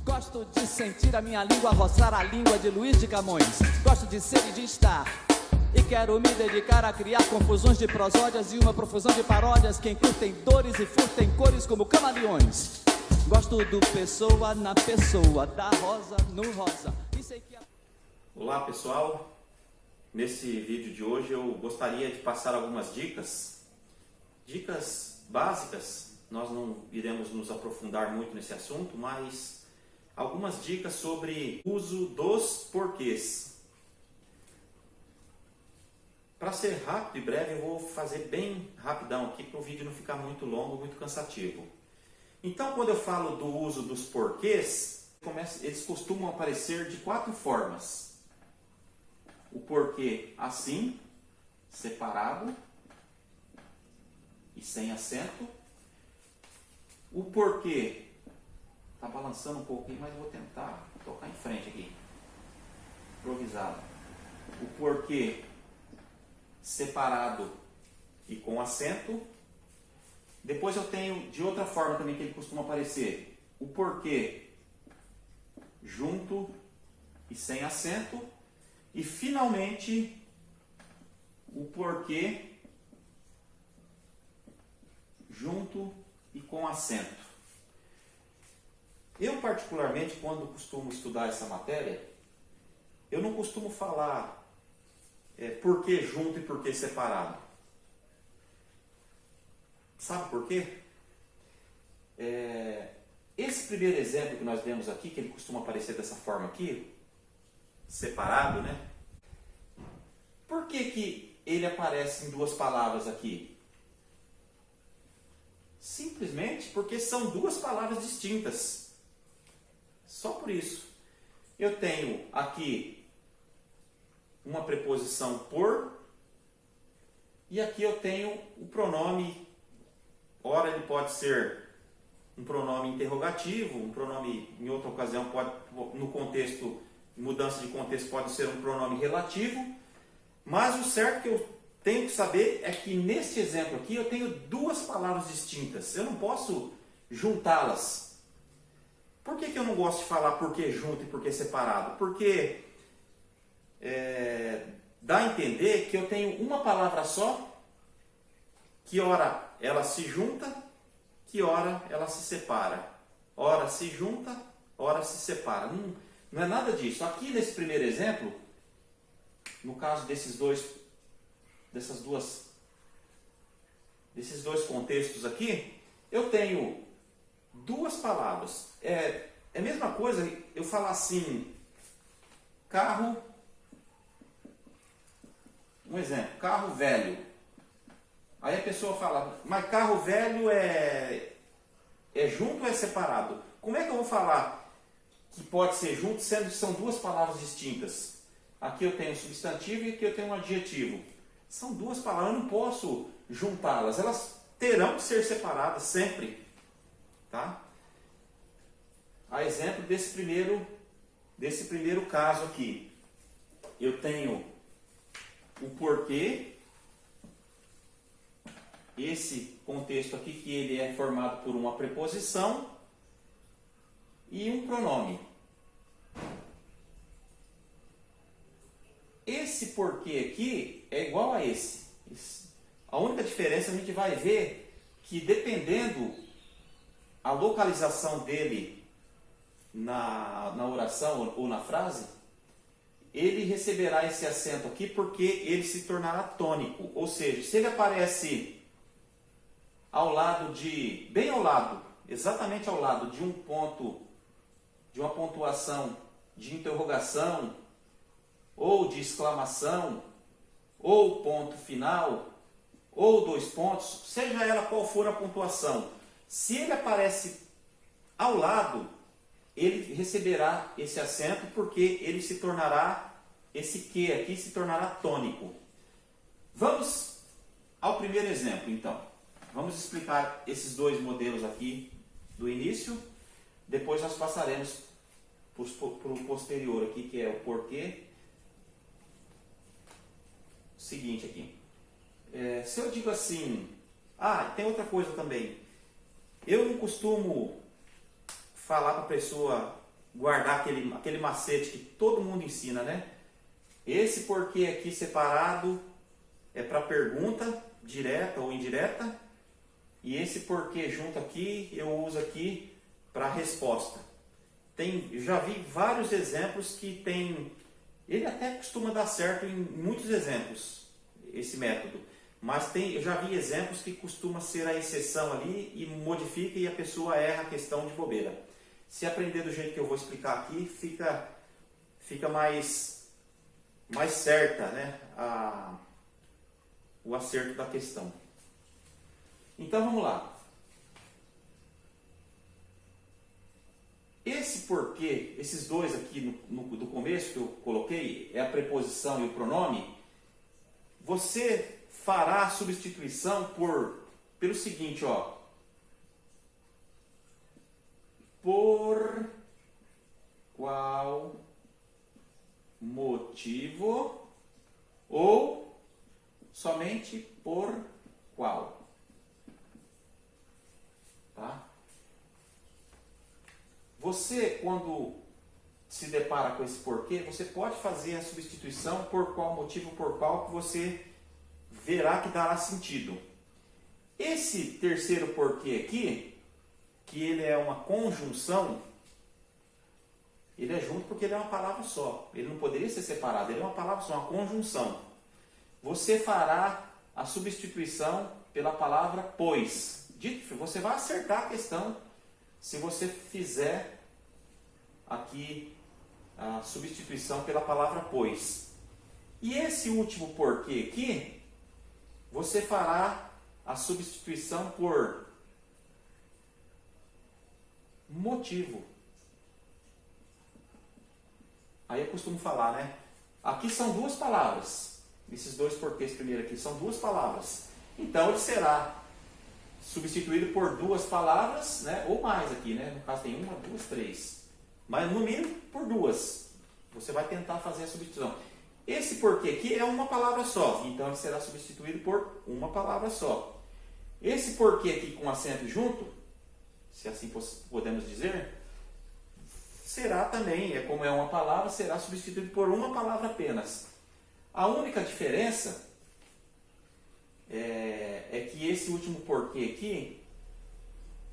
Gosto de sentir a minha língua roçar a língua de Luiz de Camões. Gosto de ser e de estar. E quero me dedicar a criar confusões de prosódias e uma profusão de paródias que encurtem dores e furtem cores como camaleões. Gosto do pessoa na pessoa, da rosa no rosa. E sei que... Olá pessoal, nesse vídeo de hoje eu gostaria de passar algumas dicas básicas. Nós não iremos nos aprofundar muito nesse assunto, mas algumas dicas sobre o uso dos porquês. Para ser rápido e breve, eu vou fazer bem rapidão aqui para o vídeo não ficar muito longo, muito cansativo. Então, quando eu falo do uso dos porquês, eles costumam aparecer de 4 formas. O porquê assim, separado e sem acento. O porquê, está balançando um pouquinho, mas eu vou tentar tocar em frente aqui, improvisado. O porquê separado e com acento. Depois eu tenho de outra forma também que ele costuma aparecer, o porquê junto e sem acento. E finalmente o porquê junto e com acento. Eu particularmente, quando costumo estudar essa matéria, eu não costumo falar porquê junto e porquê separado. Sabe por quê? Esse primeiro exemplo que nós vemos aqui, que ele costuma aparecer dessa forma aqui, separado, né? Por que ele aparece em 2 palavras aqui? Simplesmente porque são 2 palavras distintas. Só por isso. Eu tenho aqui uma preposição por, e aqui eu tenho o pronome. Ora ele pode ser um pronome interrogativo, um pronome, em outra ocasião, pode, no contexto, mudança de contexto, pode ser um pronome relativo, mas o certo que eu tenho que saber é que neste exemplo aqui eu tenho 2 palavras distintas, eu não posso juntá-las. Por que eu não gosto de falar porquê junto e porquê separado? Porque dá a entender que eu tenho uma palavra só, que ora ela se junta, que ora ela se separa. Ora se junta, ora se separa. Não é nada disso. Aqui nesse primeiro exemplo, no caso desses dois contextos aqui, eu tenho 2 palavras. É a mesma coisa eu falar assim, carro, um exemplo, carro velho. Aí a pessoa fala, mas carro velho é junto ou é separado? Como é que eu vou falar que pode ser junto, sendo que são 2 palavras distintas? Aqui eu tenho um substantivo e aqui eu tenho um adjetivo. São 2 palavras, eu não posso juntá-las. Elas terão que ser separadas sempre. Tá? A exemplo desse primeiro caso aqui. Eu tenho o porquê. Esse contexto aqui, que ele é formado por uma preposição e um pronome. Esse porquê aqui é igual a esse. A única diferença a gente vai ver que dependendo a localização dele na oração ou na frase, ele receberá esse acento aqui porque ele se tornará tônico. Ou seja, se ele aparece ao lado bem ao lado, exatamente ao lado de um ponto, de uma pontuação de interrogação, ou de exclamação, ou ponto final, ou 2 pontos, seja ela qual for a pontuação, se ele aparece ao lado, ele receberá esse acento porque ele se tornará, esse que aqui se tornará tônico. Vamos ao primeiro exemplo, então. Vamos explicar esses 2 modelos aqui do início, depois nós passaremos para o posterior aqui, que é o porquê. Seguinte aqui, se eu digo assim, tem outra coisa também, eu não costumo falar para a pessoa guardar aquele macete que todo mundo ensina, né? Esse porquê aqui separado é para pergunta direta ou indireta, e esse porquê junto aqui eu uso aqui para resposta. Eu já vi vários exemplos que tem, ele até costuma dar certo em muitos exemplos, esse método, mas eu já vi exemplos que costuma ser a exceção ali e modifica e a pessoa erra a questão de bobeira. Se aprender do jeito que eu vou explicar aqui, fica mais certa, né, o acerto da questão. Então vamos lá. Esse porquê, esses dois aqui do começo que eu coloquei, é a preposição e o pronome, você fará a substituição pelo seguinte, ó. Por qual motivo ou somente por qual? Tá? Você, quando se depara com esse porquê, você pode fazer a substituição por qual motivo, por qual, que você verá que dará sentido. Esse terceiro porquê aqui, que ele é uma conjunção, ele é junto porque ele é uma palavra só. Ele não poderia ser separado, ele é uma palavra só, uma conjunção. Você fará a substituição pela palavra pois. Você vai acertar a questão se você fizer aqui a substituição pela palavra pois. E esse último porquê aqui, você fará a substituição por motivo. Aí eu costumo falar, né? Aqui são duas palavras. Esses dois porquês primeiro aqui são duas palavras. Então ele será substituído por duas palavras, né? Ou mais aqui, né? No caso tem uma, duas, três. Mas no mínimo por duas. Você vai tentar fazer a substituição. Esse porquê aqui é uma palavra só. Então ele será substituído por uma palavra só. Esse porquê aqui com acento junto, se assim podemos dizer, será também, como é uma palavra, será substituído por uma palavra apenas. A única diferença é que esse último porquê aqui,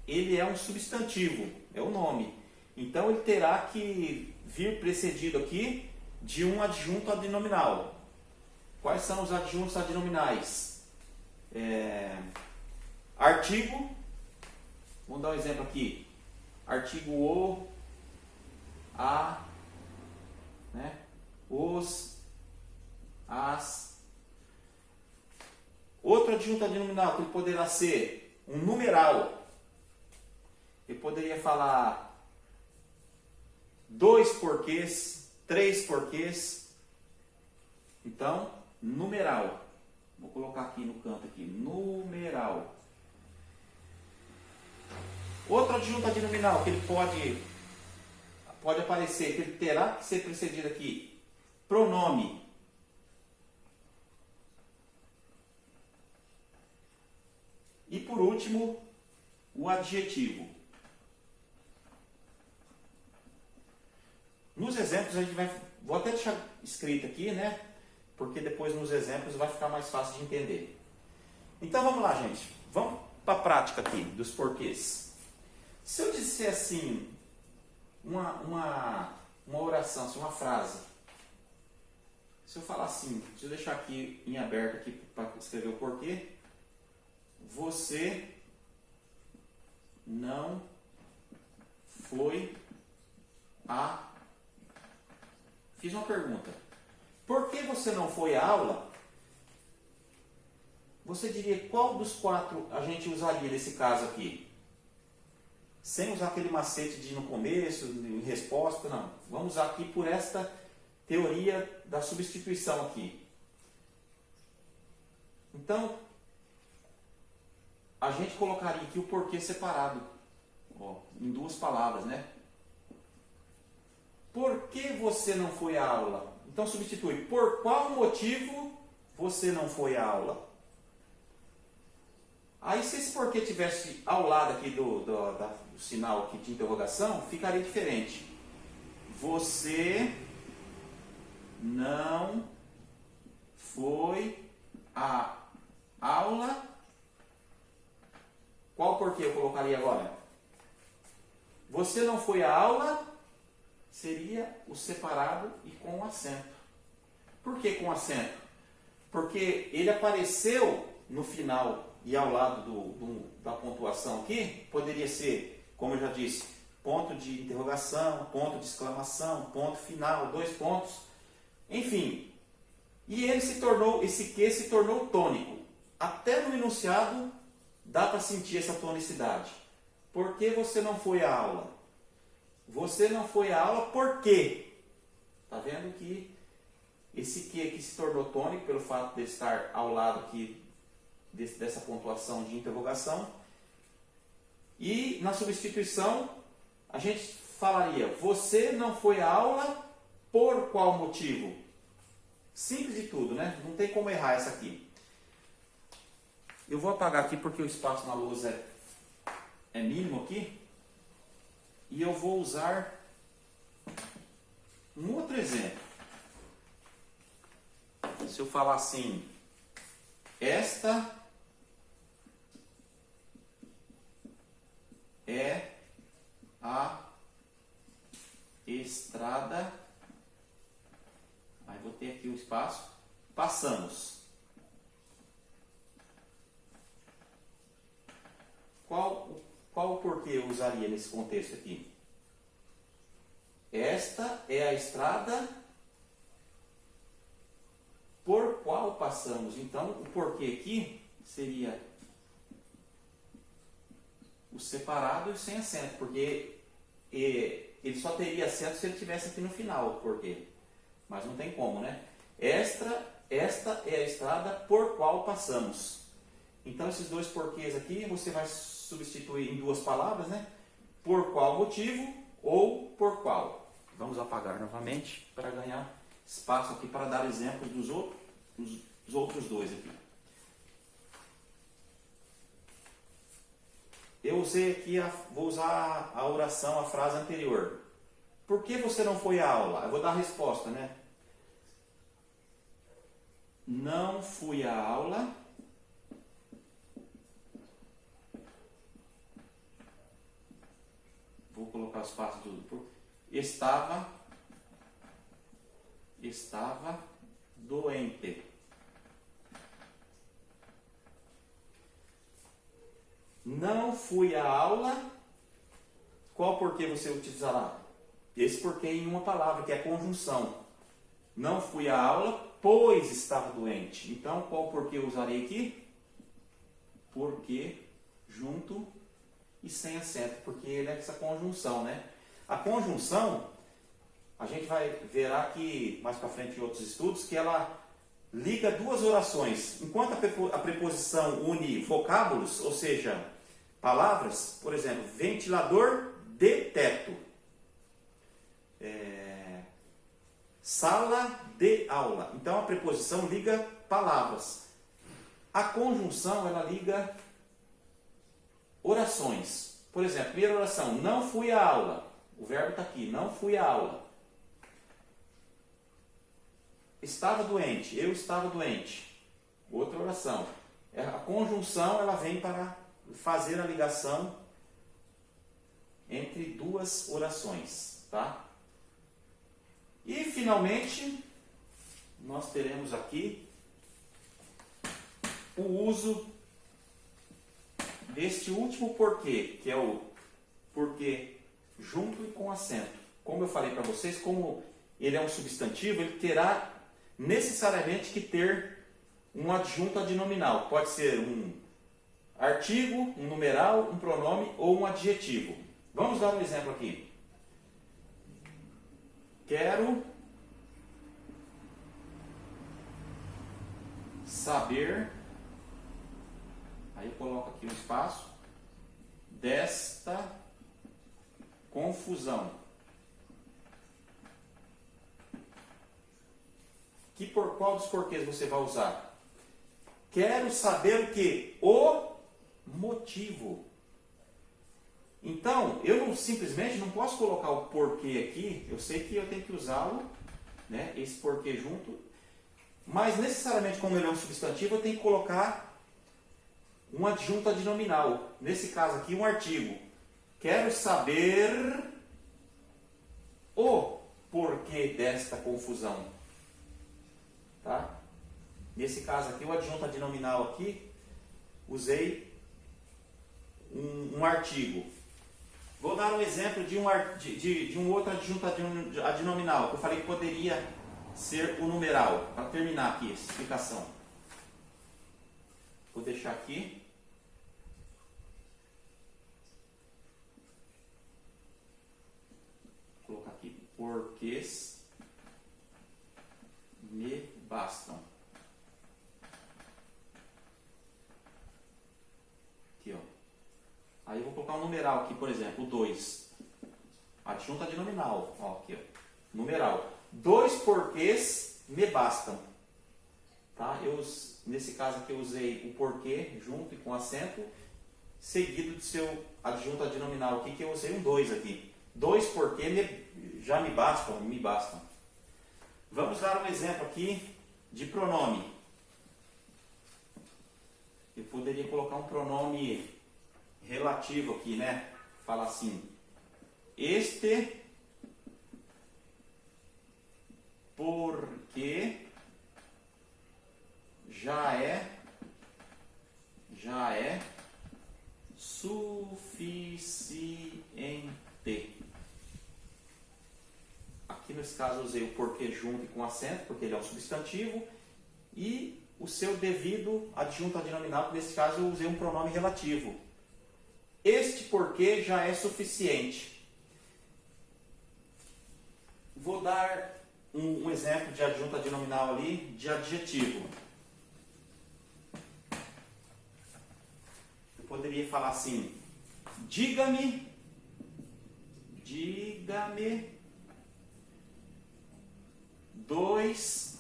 ele é um substantivo, é o nome. Então ele terá que vir precedido aqui de um adjunto adnominal. Quais são os adjuntos adnominais? Artigo, vamos dar um exemplo aqui. Artigo o, a, né? Os, as. Outro adjunto adnominal que poderá ser um numeral. Eu poderia falar 2 porquês, 3 porquês. Então, numeral. Vou colocar aqui no canto aqui, numeral. Outro adjunto adnominal que ele pode aparecer, que ele terá que ser precedido aqui, pronome. E por último, o adjetivo. Nos exemplos a gente vou até deixar escrito aqui, né? Porque depois nos exemplos vai ficar mais fácil de entender. Então vamos lá, gente. Vamos para a prática aqui dos porquês. Se eu disser assim, uma oração, assim, uma frase. Se eu falar assim, deixa eu deixar aqui em aberto aqui para escrever o porquê. Você não foi a... Fiz uma pergunta. Por que você não foi à aula? Você diria qual dos 4 a gente usaria nesse caso aqui? Sem usar aquele macete de no começo, em resposta, não. Vamos usar aqui por esta teoria da substituição aqui. Então, a gente colocaria aqui o porquê separado, ó, em 2 palavras, né? Por que você não foi à aula? Então substitui. Por qual motivo você não foi à aula? Aí se esse porquê tivesse ao lado aqui do sinal aqui de interrogação, ficaria diferente. você não foi à aula. Qual porquê eu colocaria agora? Você não foi à aula seria o separado e com acento. Por que com acento? Porque ele apareceu no final e ao lado da pontuação aqui, poderia ser, como eu já disse, ponto de interrogação, ponto de exclamação, ponto final, 2 pontos, enfim. E ele esse que se tornou tônico. Até no enunciado dá para sentir essa tonicidade. Por que você não foi à aula? Você não foi à aula por quê? Está vendo que esse que aqui se tornou tônico pelo fato de estar ao lado aqui dessa pontuação de interrogação. E na substituição a gente falaria, você não foi à aula por qual motivo? Simples de tudo, né? Não tem como errar essa aqui. Eu vou apagar aqui porque o espaço na lousa é mínimo aqui. E eu vou usar um outro exemplo. Se eu falar assim, esta é a estrada, aí vou ter aqui o espaço, passamos. Qual o porquê eu usaria nesse contexto aqui? Esta é a estrada por qual passamos. Então, o porquê aqui seria o separado e sem acento, porque ele só teria acento se ele tivesse aqui no final, o porquê. Mas não tem como, né? Esta é a estrada por qual passamos. Então, esses dois porquês aqui, você vai substituir em 2 palavras, né? Por qual motivo ou por qual. Vamos apagar novamente para ganhar espaço aqui para dar exemplos dos outros dois aqui. Eu usei aqui, vou usar a oração, a frase anterior. Por que você não foi à aula? Eu vou dar a resposta, né? Não fui à aula vou colocar o espaço tudo. Estava doente. Não fui à aula. Qual porquê você utilizará? Esse porquê em uma palavra, que é a conjunção. Não fui à aula, pois estava doente. Então, qual porquê eu usarei aqui? Porquê junto e sem acento, porque ele é essa conjunção, né? A conjunção, a gente vai ver aqui mais para frente em outros estudos, que ela liga 2 orações. Enquanto a preposição une vocábulos, ou seja, palavras, por exemplo, ventilador de teto, sala de aula. Então a preposição liga palavras. A conjunção, ela liga orações. Por exemplo, primeira oração, não fui à aula. O verbo está aqui, não fui à aula. Estava doente, eu estava doente. Outra oração. A conjunção, ela vem para fazer a ligação entre 2 orações, tá? E finalmente, nós teremos aqui o uso deste último porquê, que é o porquê junto e com acento. Como eu falei para vocês, como ele é um substantivo, ele terá necessariamente que ter um adjunto adnominal. Pode ser um artigo, um numeral, um pronome ou um adjetivo. Vamos dar um exemplo aqui. Quero saber, aí eu coloco aqui um espaço, desta confusão. Por qual dos porquês você vai usar? Quero saber o que? O motivo. Então, eu não, simplesmente não posso colocar o porquê aqui, eu sei que eu tenho que usá-lo, né, esse porquê junto, mas necessariamente como ele é um substantivo, eu tenho que colocar um adjunto adnominal. Nesse caso aqui, um artigo. Quero saber o porquê desta confusão. Tá? Nesse caso aqui, o adjunto adnominal aqui, usei um artigo. Vou dar um exemplo de um outro adjunto adnominal, que eu falei que poderia ser o numeral, para terminar aqui essa explicação. Vou deixar aqui. Vou colocar aqui, porquês me bastam. Aqui, ó. Aí eu vou colocar um numeral aqui, por exemplo, 2. Adjunto adnominal, ó, aqui, ó. Numeral. 2 porquês me bastam. Tá? Nesse caso aqui eu usei o porquê junto e com acento, seguido do seu adjunto adnominal aqui, que eu usei um 2 aqui. 2 porquê já me bastam, me bastam. Vamos dar um exemplo aqui de pronome. Eu poderia colocar um pronome relativo aqui, né? Fala assim: este porque já é suficiente. Aqui nesse caso eu usei o porquê junto e com acento, porque ele é um substantivo, e o seu devido adjunto adnominal, que nesse caso eu usei um pronome relativo. Este porquê já é suficiente. Vou dar um exemplo de adjunto adnominal ali, de adjetivo. Eu poderia falar assim: diga-me 2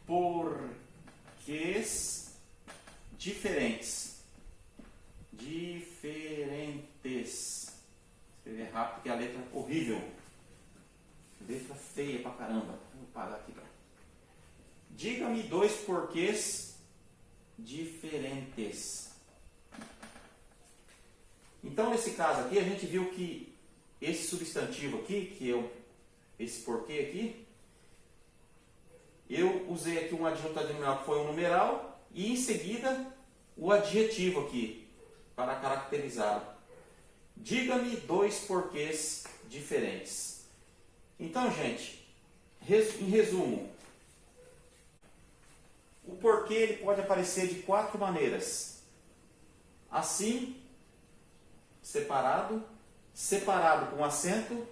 porquês diferentes. Escrever rápido porque a letra é horrível. Letra feia pra caramba. Vou parar aqui pra. Diga-me 2 porquês diferentes. Então, nesse caso aqui, a gente viu que esse substantivo aqui, que é esse porquê aqui, eu usei aqui um adjunto adnominal que foi um numeral e em seguida o adjetivo aqui para caracterizá-lo. Diga-me 2 porquês diferentes. Então, gente, em resumo, o porquê ele pode aparecer de 4 maneiras. Assim, separado, separado com acento,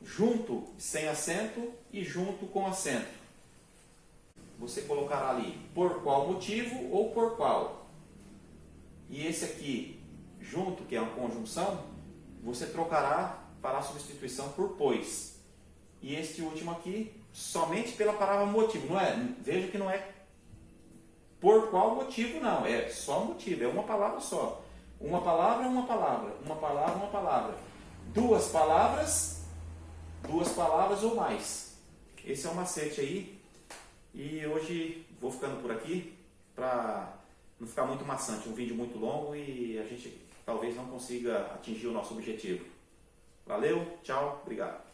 junto sem acento e junto com acento. Você colocará ali por qual motivo ou por qual. E esse aqui, junto, que é uma conjunção, você trocará para a substituição por pois. E este último aqui, somente pela palavra motivo. Não é? Veja que não é por qual motivo, não. É só motivo, é uma palavra só. Uma palavra, uma palavra. Uma palavra, uma palavra. 2 palavras ou mais. Esse é o macete aí. E hoje vou ficando por aqui para não ficar muito maçante, um vídeo muito longo e a gente talvez não consiga atingir o nosso objetivo. Valeu, tchau, obrigado.